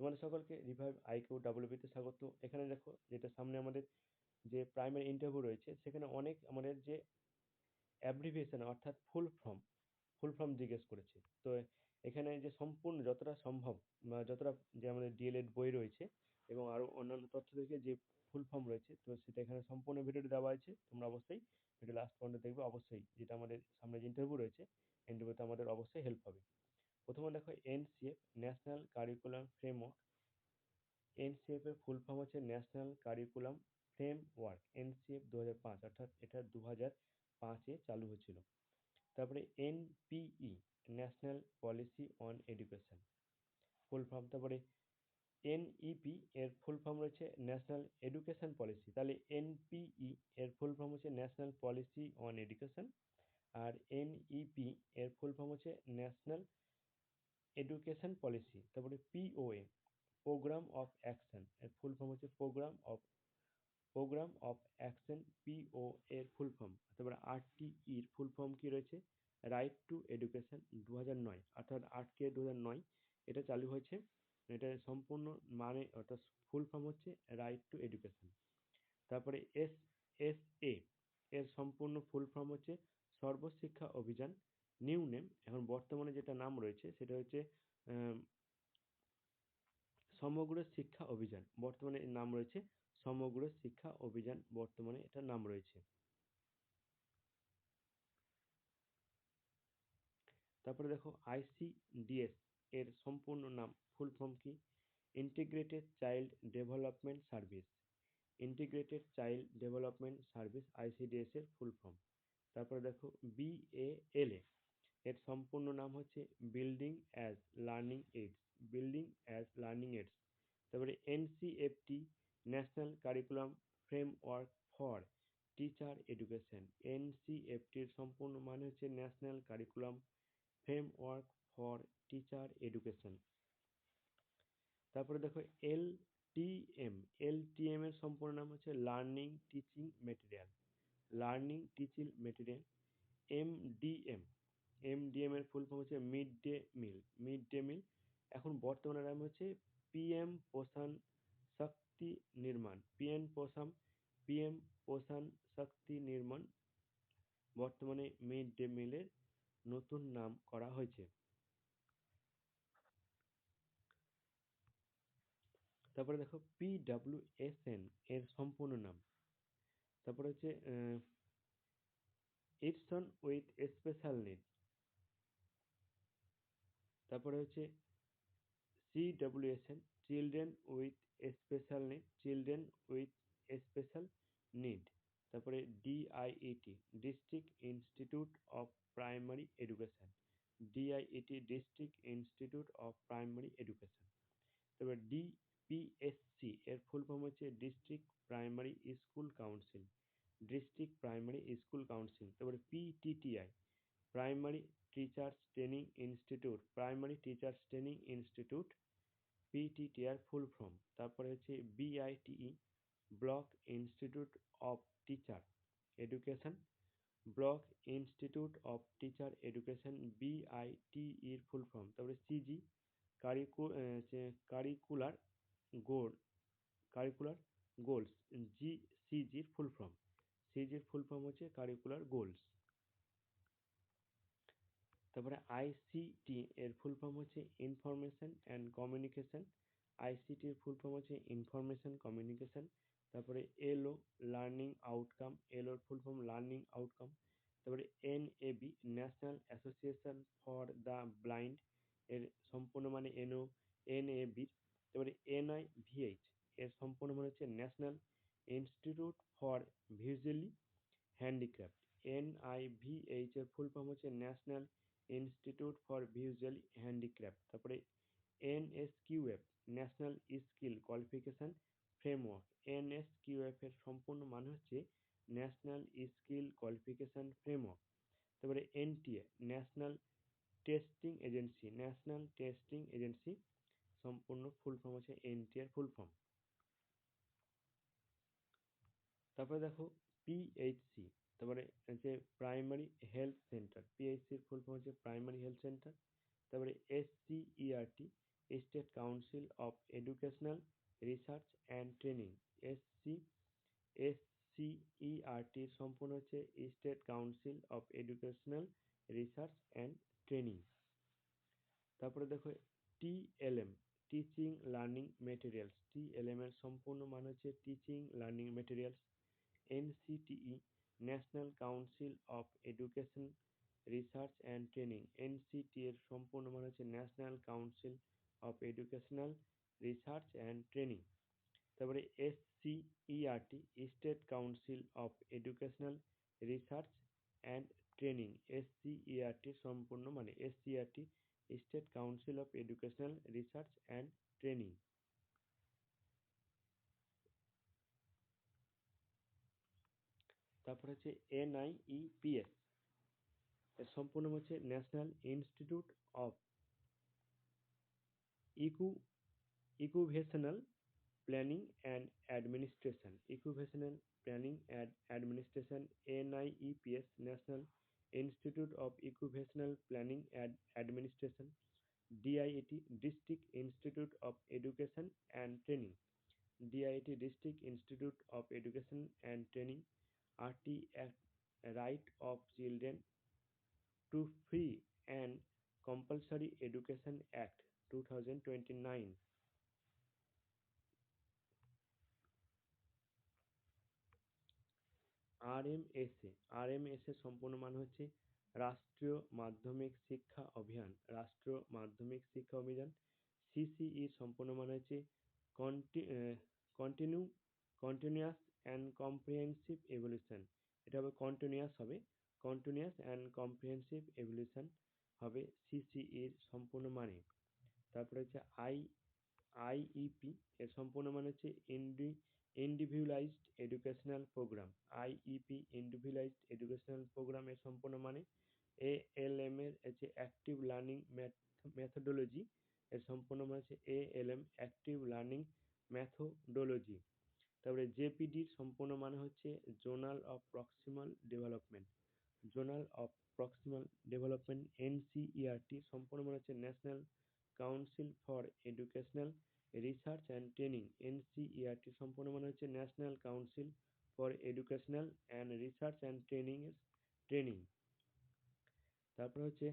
তোমাদের সকলকে revive IQ ডাব্লিউবিতে স্বাগত। এখানে দেখো যেটা সামনে আমাদের যে প্রাইমারি ইন্টারভিউ রয়েছে সেখানে অনেক আমাদের যে অ্যাব্রিভিয়েশন অর্থাৎ ফুল ফর্ম জিজ্ঞেস করেছে। তো এখানে যে সম্পূর্ণ যতটা সম্ভব বা যতটা যে আমাদের ডিএলএড বই রয়েছে এবং আরও অন্যান্য তথ্য থেকে যে ফুল ফর্ম রয়েছে তো সেটা এখানে সম্পূর্ণ ভিডিওটি দেওয়া আছে। তোমরা অবশ্যই ভিডিও লাস্ট পর্যন্ত দেখবে, অবশ্যই যেটা আমাদের সামনে যে ইন্টারভিউ রয়েছে ইন্টারভিউতে আমাদের অবশ্যই হেল্প হবে। প্রথমে দেখো NCF national curriculum framework. NCF এর ফুল ফর্ম হচ্ছে ন্যাশনাল কারিকুলাম ফ্রেমওয়ার্ক। এনসিএফ 2005 অর্থাৎ এটা 2005-এ চালু হয়েছিল। তারপরে NPE national policy on education full form. তারপরে এনইপি এর ফুল ফর্ম রয়েছে ন্যাশনাল এডুকেশন পলিসি, তাহলে এনপিই এর ফুল ফর্ম হচ্ছে ন্যাশনাল পলিসি অন এডুকেশন। আর এনইপি এর ফুল ফর্ম হচ্ছে ন্যাশনাল এডুকেশন পলিসি। তারপরে পিওএ প্রোগ্রাম অফ অ্যাকশন এর ফুল ফর্ম হচ্ছে প্রোগ্রাম অফ অ্যাকশন, পিও এর ফুল ফর্ম। তারপরে আরটিই এর ফুল ফর্ম কি রয়েছে, রাইট টু এডুকেশন 2009 অর্থাৎ 8/2009 এটা চালু হয়েছে। এটা সম্পূর্ণ মানে অর্থাৎ ফুল ফর্ম হচ্ছে রাইট টু এডুকেশন। তারপরে এসএসএ এর সম্পূর্ণ ফুল ফর্ম হচ্ছে সর্বশিক্ষা অভিযান। নিউ নেম, এখন বর্তমানে যেটা নাম রয়েছে সেটা হচ্ছে সমগ্র শিক্ষা অভিযান। বর্তমানে এর নাম রয়েছে সমগ্র শিক্ষা অভিযান, বর্তমানে এটার নাম রয়েছে। তারপরে দেখো আইসিডিএস এর সম্পূর্ণ নাম ফুল ফর্ম কি, integrated child development service. Integrated child development service ICDS এর ফুল ফর্ম। তারপরে দেখো বিএএলএ এর সম্পূর্ণ নাম হচ্ছে building as learning aids. Building as learning aids. তারপরে NCFT national curriculum framework for teacher education. এনসিএফটির সম্পূর্ণ মানে হচ্ছে national curriculum framework for teacher education. তারপরে দেখো এলটিএম। এলটিএম এর সম্পূর্ণ নাম হচ্ছে learning teaching material. Learning teaching material. MDM. MDM এর ফুল ফর্ম হচ্ছে mid day meal. Mid day meal এখন বর্তমানে নাম হচ্ছে পিএম পোষণ শক্তি নির্মাণ। পিএম পোষণ শক্তি নির্মাণ বর্তমানে মিড ডে মিলের নতুন নাম করা হয়েছে। তারপরে দেখো পিডব্লিউএসএন এর সম্পূর্ণ নাম। তারপরে হচ্ছে ইটসন উইথ স্পেশাল নিড। তারপরে হচ্ছে CWSN children with special need. Children with special need. তারপরে DIET district institute of primary education. DIET district institute of primary education. তারপরে ডিপিএসসি এর ফুল ফর্ম হচ্ছে district primary school council. District primary school council. তারপরে PTTI primary teachers training institute. Primary teachers training institute PTTR full form. তারপরে হচ্ছে BITE block institute of teacher education. Block institute of teacher education বিআইটিইর full form. তারপরে CG curricular goal curricular goals. সিজির full form. সিজির full form হচ্ছে curricular goals. তারপরে ICT এর full form হচ্ছে ইনফরমেশন অ্যান্ড কমিউনিকেশন। আইসিটি এর full form হচ্ছে ইনফরমেশন কমিউনিকেশন। তারপরে এলও লার্নিং আউটকাম। এলওর ফুল ফর্ম লার্নিং আউটকাম। তারপরে NAB national association for the blind এর সম্পূর্ণ মানে এনএবির। তারপরে এনআইভিএইচ এর সম্পূর্ণ মানে হচ্ছে national institute for visually handicraft. NIVH এর ফুল ফর্ম হচ্ছে national institute for visual handicraft. তারপরে NSQF national skill qualification framework. NSQF এর সম্পূর্ণ মানে হচ্ছে ন্যাশনাল স্কিল কোয়ালিফিকেশন ফ্রেমওয়ার্ক। তারপরে NTA national testing agency. National testing agency সম্পূর্ণ ফুল ফর্ম হচ্ছে এনটিএ এর ফুল ফর্ম। তারপরে দেখো পিএইচসি। তারপরে হচ্ছে প্রাইমারি হেলথ সেন্টার। পিএইচসির ফুল ফর্ম হচ্ছে প্রাইমারি হেলথ সেন্টার। তারপরে SCERT state council of educational research and training, SC SCERT সম্পূর্ণ হচ্ছে state council of educational research and training. তারপরে দেখো TLM, teaching learning materials, TLM এর সম্পূর্ণ মানে হচ্ছে teaching learning materials. NCTE, national council of education research and training, NCT এর সম্পূর্ণ মানে হচ্ছে national council of educational research and training. তারপরে SCERT, state council of educational research and training, SCERT সম্পূর্ণ মানে SCERT state council of educational research and training. তারপর হচ্ছে NIEPS, এর সম্পূর্ণ হচ্ছে ন্যাশনাল ইনস্টিটিউট অফ ইকু educational planning and administration, educational planning and administration, NIEPS, national institute of educational planning and administration. DIET, district institute of education and training, DIET district institute of education and training. RT Act, right of children to free and compulsory education act 2029। RMSA, RMSA সম্পূর্ণ মানে হচ্ছে রাষ্ট্রীয় মাধ্যমিক শিক্ষা অভিযান, রাষ্ট্রীয় মাধ্যমিক শিক্ষা অভিযান। CCE সম্পূর্ণ মানে হচ্ছে continue continuous and comprehensive evolution, এটা হবে কন্টিনিউয়াস হবে, কন্টিনিউয়াস অ্যান্ড কম্প্রিহেন্সিভ এভলিউশন হবে CCE এর সম্পূর্ণ মানে। তারপরে হচ্ছে আইইপি, এর সম্পূর্ণ মানে হচ্ছে ইন্ডিভিজুয়ালাইজড এডুকেশনাল প্রোগ্রাম, আইইপি ইন্ডিভিজুয়ালাইজড এডুকেশনাল প্রোগ্রাম এর সম্পূর্ণ মানে। ALM এর হচ্ছে অ্যাক্টিভ লার্নিং মেথোডোলজি, এর সম্পূর্ণ মানে হচ্ছে ALM অ্যাক্টিভ লার্নিং মেথোডোলজি। তারপরে জেপিডির সম্পূর্ণ মানে হচ্ছে zonal of proximal development, zonal of proximal development. NCERT সম্পূর্ণ মানে হচ্ছে national council for educational research and training, NCERT সম্পূর্ণ মানে হচ্ছে national council for educational and research and training. তারপর হচ্ছে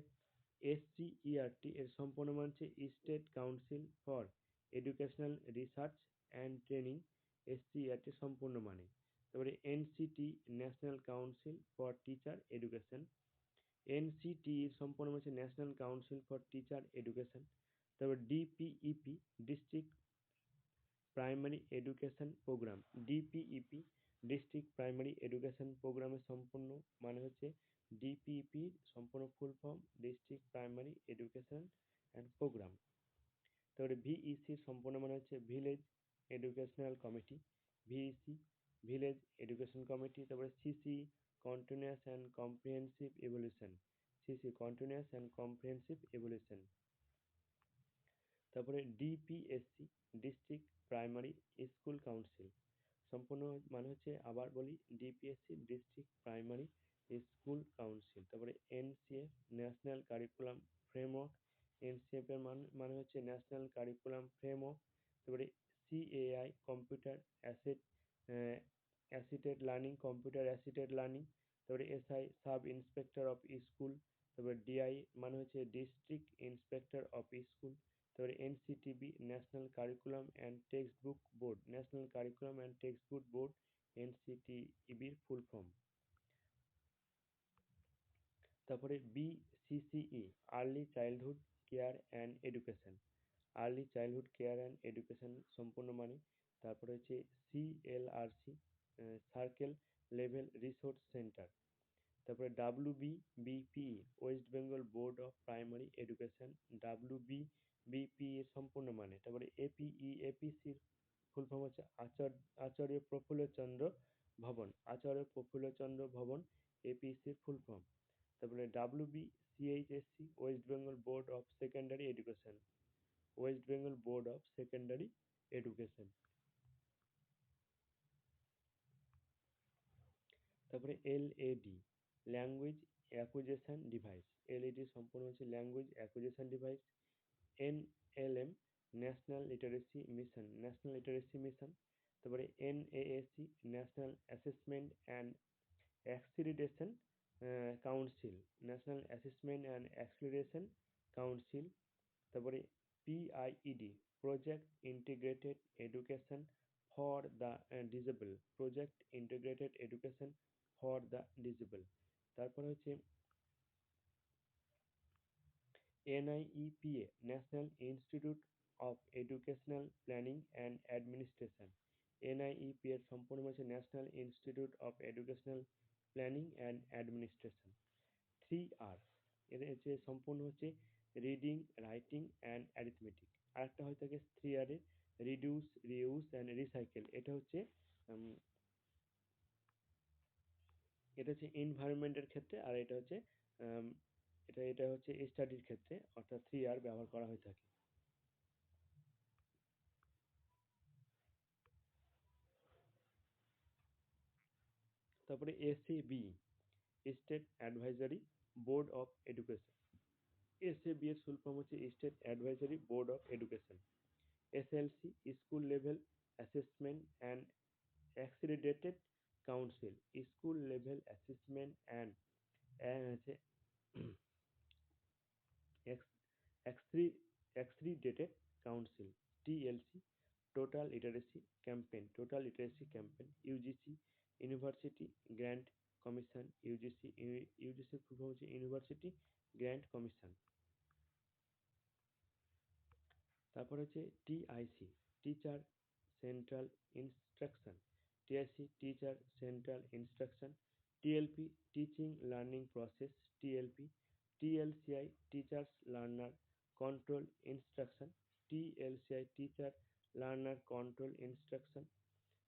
SCERT, এর সম্পূর্ণ মানে হচ্ছে state council for educational research and training, SCERT সম্পূর্ণ মানে। তারপরে NCT, national council for teacher education, NCT সম্পূর্ণ হচ্ছে national council for teacher education. তারপর DPEP, district primary education program, DPEP district primary education প্রোগ্রামের সম্পূর্ণ মানে হচ্ছে DPEP সম্পূর্ণ full form district primary education and program. তারপরে VEC সম্পূর্ণ মানে হচ্ছে village educational committee, VEC village education committee. তারপরে CC, continuous and comprehensive evaluation, CC continuous and comprehensive evaluation. তারপরে DPSC, district primary school council, সম্পূর্ণ মানে হচ্ছে আবার বলি DPSC district primary school council. তারপরে NCF, national curriculum framework, NCF এর মানে হচ্ছে ন্যাশনাল কারিকুলাম ফ্রেমওয়ার্ক। তারপরে CAI, computer assisted learning, computer assisted learning. তারপরে SI, sub inspector of school. তারপরে DI মানে হচ্ছে ডিস্ট্রিক্ট ইন্সপেক্টর অফ স্কুল। তারপরে NCTB, national curriculum and text book board, national curriculum and text book board, NCTEB full form. তারপরে BCCE, early childhood care and education, early childhood care and education সম্পূর্ণ মানে। তারপরে হচ্ছে CLRC, circle level resource centre. তারপরে WBBPE, West Bengal board of primary education, WBBPE এর সম্পূর্ণ মানে। তারপরে APEAPCর ফুল ফর্ম হচ্ছে আচার্য প্রফুল্লচন্দ্র ভবন, আচার্য প্রফুল্লচন্দ্র ভবন, APEC ফুল ফর্ম। তারপরে WBCHSC, West Bengal board of secondary education, West Bengal board of secondary education. তারপরে LAD, language acquisition device, LAD সম্পূর্ণ হচ্ছে language acquisition device. NLM national literacy mission, তারপরে NAAC national assessment and accreditation council, national assessment and accreditation council, তারপরে PIED project integrated education for the disable, project integrated education for the disable. তারপরে হচ্ছে NIEPA national institute of educational planning and administration, NIEPA এর সম্পূর্ণ হচ্ছে national institute of educational planning and administration. 3R এর হচ্ছে সম্পূর্ণ হচ্ছে রিডিং, রাইটিং অ্যান্ড অ্যারিথমেটিক। আরেকটা হয়ে থাকে 3R এর রিডিউস, রিউজ অ্যান্ড রিসাইকেল। উম, এটা হচ্ছে এনভায়রনমেন্টের ক্ষেত্রে, আর এটা হচ্ছে উম, এটা হচ্ছে স্টাডির ক্ষেত্রে, অর্থাৎ 3R ব্যবহার করা হয়ে থাকে। তারপরে SAB state advisory board of education, SAB এর ফুল ফর্ম হচ্ছে state advisory board of education. SLC school level assessment and accredited council, school level assessment and হচ্ছে accredited council, TLC total literacy campaign, UGC university grant commission, UGC ফুল form হচ্ছে university grant commission. তারপর হচ্ছে TIC teacher central instruction, teacher central instruction, TLP teaching learning process, TLCI teachers learner control instruction, teacher learner control instruction.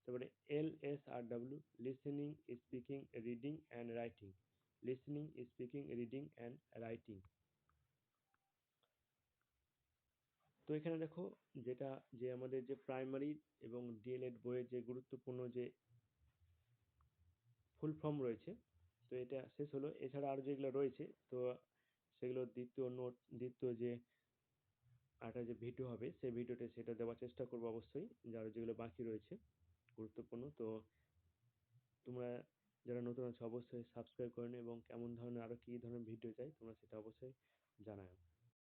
তারপরে LSRW listening, speaking, reading and writing, listening, speaking, reading and writing. তো এখানে দেখো, যেটা যে আমাদের যে primary এবং DLED বইয়ের যে গুরুত্বপূর্ণ যে ফুল ফর্ম রয়েছে, তো এটা শেষ হলো। এছাড়া আরো যেগুলো রয়েছে, তো সেগুলো দ্বিতীয় নোট, দ্বিতীয় যে আরেকটা যে ভিডিও হবে সেই ভিডিওতে সেটা দেওয়ার চেষ্টা করবো অবশ্যই, যারা যেগুলো বাকি রয়েছে গুরুত্বপূর্ণ। তো তোমরা যারা নতুন আছো অবশ্যই সাবস্ক্রাইব করে নিও, এবং কেমন ধরনের আরো কি ধরনের ভিডিও চাই তোমরা সেটা অবশ্যই জানাও।